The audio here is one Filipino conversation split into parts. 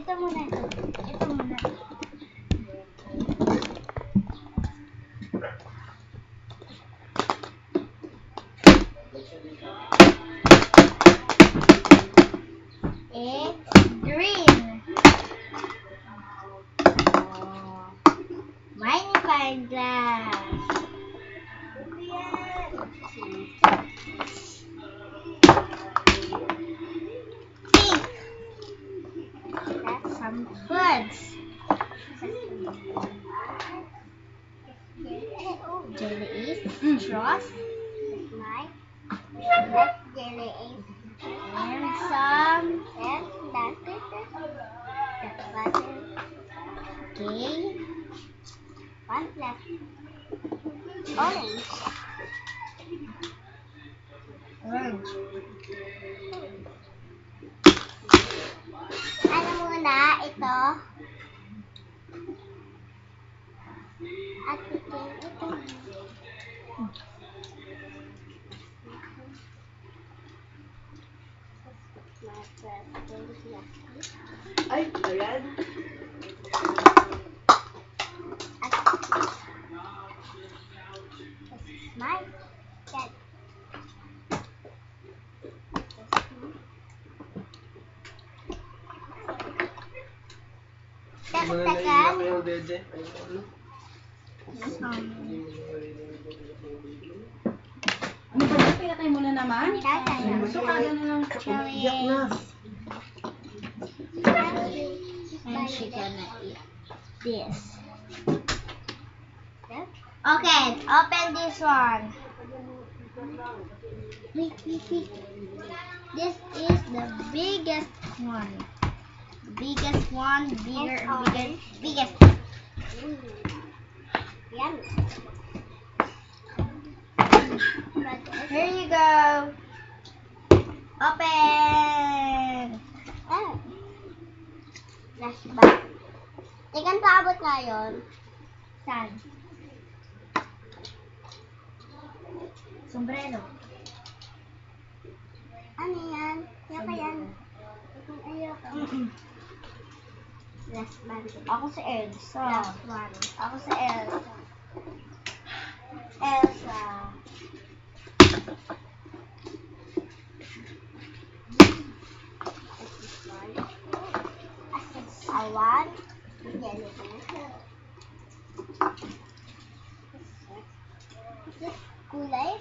Ito muna. Ito muna. It's green. Oh. Magnifying glass. Pink. That's some foods. Jelly is straws. That's jelly is. And some. And that's butter. Okay. One left. Orange. Orange. Ano muna ito? At ito. Ay, ayan. My dad. Naiiyak yung dede. Ano ba ito? Pinatay mo na naman? Gusto ka na lang. Iyak na. And she gonna eat this. Okay, open this one. Wait. This is the biggest one. Biggest one, biggest. Yummy. Here you go. Open. Last bag. Tingnan paabot nga yun. Saan? Sombrero. Ano yan? Yaka yan. Ayoko. Last bag. Ako si Elsa. Last one. Ako si Elsa. Elsa. Awan. Kulay.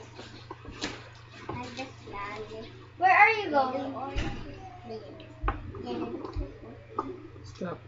Where are you going? Stop.